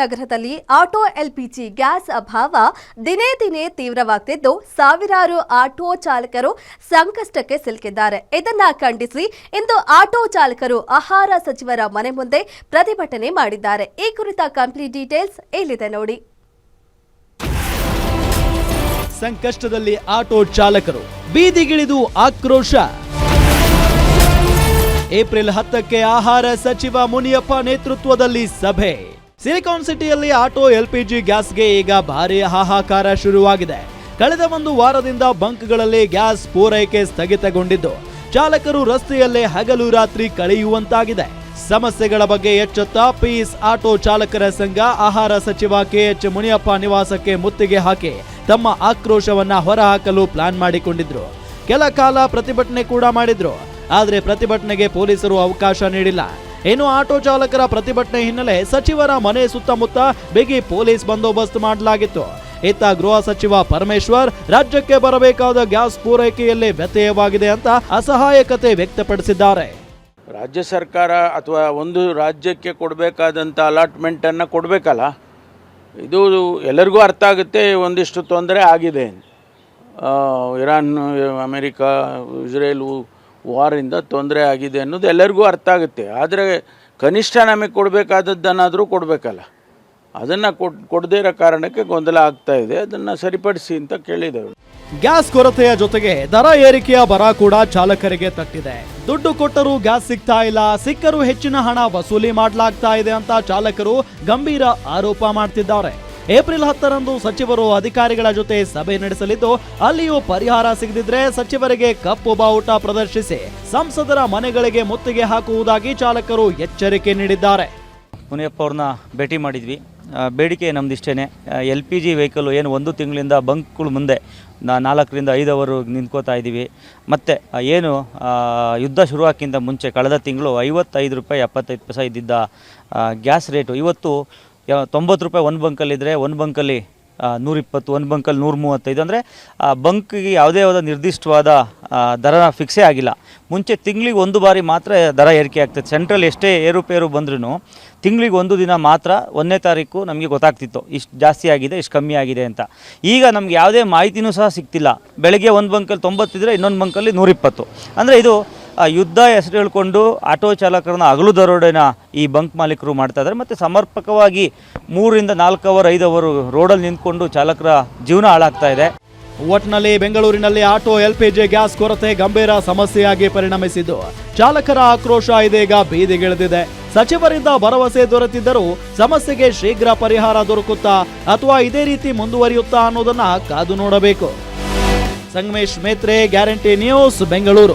ನಗರದಲ್ಲಿ auto LPG gas ಅಭಾವ ದಿನೇ ದಿನೇ ತೀವ್ರವಾಗುತ್ತಿದ್ದು ಸಾವಿರಾರು ಆಟೋ ಚಾಲಕರು ಸಂಕಷ್ಟಕ್ಕೆ ಸಿಲುಕಿದ್ದಾರೆ. ಇದನ್ನ ಖಂಡಿಸಿ ಇಂದು ಆಟೋ ಚಾಲಕರು ಆಹಾರ ಸಚಿವರ ಮನೆ ಮುಂದೆ ಪ್ರತಿಭಟನೆ ಮಾಡಿದ್ದಾರೆ. ಈ ಕುರಿತ ಕಂಪ್ಲೀಟ್ ಡೀಟೇಲ್ಸ್ ಇಲ್ಲಿದೆ ನೋಡಿ. ಸಂಕಷ್ಟದಲ್ಲಿ ಆಟೋ ಚಾಲಕರು ಬೀದಿಗಿಳಿದು ಆಕ್ರೋಶ. ಏಪ್ರಿಲ್ 10ಕ್ಕೆ ಆಹಾರ ಸಚಿವ ಮುನಿಯಪ್ಪ ನೇತೃತ್ವದಲ್ಲಿ ಸಭೆ. ಸಿಲಿಕಾನ್ ಸಿಟಿಯಲ್ಲಿ ಆಟೋ ಎಲ್ಪಿಜಿ ಗ್ಯಾಸ್ಗೆ ಈಗ ಭಾರಿ ಹಾಹಾಕಾರ ಶುರುವಾಗಿದೆ. ಕಳೆದ ಒಂದು ವಾರದಿಂದ ಬಂಕ್ಗಳಲ್ಲಿ ಗ್ಯಾಸ್ ಪೂರೈಕೆ ಸ್ಥಗಿತಗೊಂಡಿದ್ದು ಚಾಲಕರು ರಸ್ತೆಯಲ್ಲೇ ಹಗಲು ರಾತ್ರಿ ಕಳೆಯುವಂತಾಗಿದೆ. ಸಮಸ್ಯೆಗಳ ಬಗ್ಗೆ ಎಚ್ಚೆತ್ತ ಪೀಸ್ ಆಟೋ ಚಾಲಕರ ಸಂಘ ಆಹಾರ ಸಚಿವ ಕೆಎಚ್ ಮುನಿಯಪ್ಪ ನಿವಾಸಕ್ಕೆ ಮುತ್ತಿಗೆ ಹಾಕಿ ತಮ್ಮ ಆಕ್ರೋಶವನ್ನ ಹೊರಹಾಕಲು ಪ್ಲಾನ್ ಮಾಡಿಕೊಂಡಿದ್ರು. ಕೆಲ ಕಾಲ ಪ್ರತಿಭಟನೆ ಕೂಡ ಮಾಡಿದ್ರು. ಆದರೆ ಪ್ರತಿಭಟನೆಗೆ ಪೊಲೀಸರು ಅವಕಾಶ ನೀಡಿಲ್ಲ. ಇನ್ನು ಆಟೋ ಚಾಲಕರ ಪ್ರತಿಭಟನೆ ಹಿನ್ನೆಲೆ ಸಚಿವರ ಮನೆ ಸುತ್ತಮುತ್ತ ಬಿಗಿ ಪೊಲೀಸ್ ಬಂದೋಬಸ್ತ್ ಮಾಡಲಾಗಿತ್ತು. ಇತ್ತ ಗೃಹ ಸಚಿವ ಪರಮೇಶ್ವರ್ ರಾಜ್ಯಕ್ಕೆ ಬರಬೇಕಾದ ಗ್ಯಾಸ್ ಪೂರೈಕೆಯಲ್ಲಿ ವ್ಯತ್ಯಯವಾಗಿದೆ ಅಂತ ಅಸಹಾಯಕತೆ ವ್ಯಕ್ತಪಡಿಸಿದ್ದಾರೆ. ರಾಜ್ಯ ಸರ್ಕಾರ ಅಥವಾ ಒಂದು ರಾಜ್ಯಕ್ಕೆ ಕೊಡಬೇಕಾದಂಥ ಅಲಾಟ್ಮೆಂಟನ್ನು ಕೊಡಬೇಕಲ್ಲ, ಇದು ಎಲ್ಲರಿಗೂ ಅರ್ಥ ಆಗುತ್ತೆ. ಒಂದಿಷ್ಟು ತೊಂದರೆ ಆಗಿದೆ. ಇರಾನ್, ಅಮೇರಿಕಾ, ಇಸ್ರೇಲ್ ವಾರಿಂದ ತೊಂದರೆ ಆಗಿದೆ ಅನ್ನೋದು ಎಲ್ಲರಿಗೂ ಅರ್ಥ ಆಗುತ್ತೆ. ಆದರೆ ಕನಿಷ್ಠ ನಮಗೆ ಕೊಡಬೇಕಾದದ್ದನ್ನಾದರೂ ಕೊಡಬೇಕಲ್ಲ. ಅದನ್ನು ಕೊಡದೇ ಇರೋ ಕಾರಣಕ್ಕೆ ಗೊಂದಲ ಆಗ್ತಾ ಇದೆ. ಅದನ್ನು ಸರಿಪಡಿಸಿ ಅಂತ ಕೇಳಿದೆವು. ಗ್ಯಾಸ್ ಕೊರತೆಯ ಜೊತೆಗೆ ದರ ಏರಿಕೆಯ ಬರ ಕೂಡ ಚಾಲಕರಿಗೆ ತಟ್ಟಿದೆ. ದುಡ್ಡು ಕೊಟ್ಟರೂ ಗ್ಯಾಸ್ ಸಿಗ್ತಾ ಇಲ್ಲ, ಸಿಕ್ಕರೂ ಹೆಚ್ಚಿನ ಹಣ ವಸೂಲಿ ಮಾಡಲಾಗ್ತಾ ಇದೆ ಅಂತ ಚಾಲಕರು ಗಂಭೀರ ಆರೋಪ ಮಾಡ್ತಿದ್ದಾರೆ. ಏಪ್ರಿಲ್ 10ರಂದು ಸಚಿವರು ಅಧಿಕಾರಿಗಳ ಜೊತೆ ಸಭೆ ನಡೆಸಲಿದ್ದು ಅಲ್ಲಿಯೂ ಪರಿಹಾರ ಸಿಗದಿದ್ರೆ ಸಚಿವರಿಗೆ ಕಪ್ಪು ಬಾವುಟ ಪ್ರದರ್ಶಿಸಿ ಸಂಸದರ ಮನೆಗಳಿಗೆ ಮುತ್ತಿಗೆ ಹಾಕುವುದಾಗಿ ಚಾಲಕರು ಎಚ್ಚರಿಕೆ ನೀಡಿದ್ದಾರೆ. ಮುನಿಯಪ್ಪ ಅವ್ರನ್ನ ಭೇಟಿ ಮಾಡಿದ್ವಿ. ಬೇಡಿಕೆ ನಮ್ದಿಷ್ಟೇ. LPG ವೆಹಿಕಲ್ ಏನು 1 ತಿಂಗಳಿಂದ ಬಂಕ್ಗಳು ಮುಂದೆ 4 ರಿಂದ 5 ಅವರು ನಿಂತ್ಕೋತಾ ಇದ್ದೀವಿ. ಮತ್ತು ಏನು ಯುದ್ಧ ಶುರುವಾಕ್ಕಿಂತ ಮುಂಚೆ ಕಳೆದ ತಿಂಗಳು 55 ರೂಪಾಯಿ 75 ಪೈಸೆ ಇದ್ದಿದ್ದ ಗ್ಯಾಸ್ ರೇಟು ಇವತ್ತು 90 ರೂಪಾಯಿ ಒಂದು ಬಂಕಲ್ಲಿದ್ದರೆ ಒಂದು ಬಂಕಲ್ಲಿ 120, ಒಂದು ಬಂಕಲ್ಲಿ 135. ಅಂದರೆ ಬಂಕ್ಗೆ ಯಾವುದೇ ನಿರ್ದಿಷ್ಟವಾದ ದರ ಫಿಕ್ಸೇ ಆಗಿಲ್ಲ. ಮುಂಚೆ ತಿಂಗಳಿಗೆ ಒಂದು ಬಾರಿ ಮಾತ್ರ ದರ ಏರಿಕೆ ಆಗ್ತದೆ. ಸೆಂಟ್ರಲ್ ಎಷ್ಟೇ ಏರುಪೇರು ಬಂದ್ರೂ ತಿಂಗಳಿಗೆ ಒಂದು ದಿನ ಮಾತ್ರ 1ನೇ ತಾರೀಕು ನಮಗೆ ಗೊತ್ತಾಗ್ತಿತ್ತು ಇಷ್ಟು ಜಾಸ್ತಿ ಆಗಿದೆ, ಇಷ್ಟು ಕಮ್ಮಿ ಆಗಿದೆ ಅಂತ. ಈಗ ನಮ್ಗೆ ಯಾವುದೇ ಮಾಹಿತಿನೂ ಸಹ ಸಿಗ್ತಿಲ್ಲ. ಬೆಳಗ್ಗೆ ಒಂದು ಬಂಕಲ್ಲಿ 90 ಇದ್ದರೆ ಇನ್ನೊಂದು ಬಂಕಲ್ಲಿ 120. ಅಂದರೆ ಇದು ಯುದ್ಧ ಹೆಸರು ಹೇಳ್ಕೊಂಡು ಆಟೋ ಚಾಲಕರನ್ನ ಹಗಲು ದರೋಡೆನ ಈ ಬಂಕ್ ಮಾಲೀಕರು ಮಾಡ್ತಾ ಇದ್ದಾರೆ. ಮತ್ತು ಸಮರ್ಪಕವಾಗಿ 3 ರಿಂದ 4 ಅವರ್ 5 ಅವರು ರೋಡಲ್ಲಿ ನಿಂತ್ಕೊಂಡು ಚಾಲಕರ ಜೀವನ ಹಾಳಾಗ್ತಾ ಇದೆ. ಒಟ್ನಲ್ಲಿ ಬೆಂಗಳೂರಿನಲ್ಲಿ ಆಟೋ ಎಲ್ಪಿಜಿ ಗ್ಯಾಸ್ ಕೊರತೆ ಗಂಭೀರ ಸಮಸ್ಯೆಯಾಗಿ ಪರಿಣಮಿಸಿದ್ದು ಚಾಲಕರ ಆಕ್ರೋಶ ಇದೀಗ ಬೀದಿಗಿಳಿದಿದೆ. ಸಚಿವರಿಂದ ಭರವಸೆ ದೊರೆತಿದ್ದರೂ ಸಮಸ್ಯೆಗೆ ಶೀಘ್ರ ಪರಿಹಾರ ದೊರಕುತ್ತಾ ಅಥವಾ ಇದೇ ರೀತಿ ಮುಂದುವರಿಯುತ್ತಾ ಅನ್ನೋದನ್ನ ಕಾದು ನೋಡಬೇಕು. Sangamesh Metre, guarantee news, Bengaluru.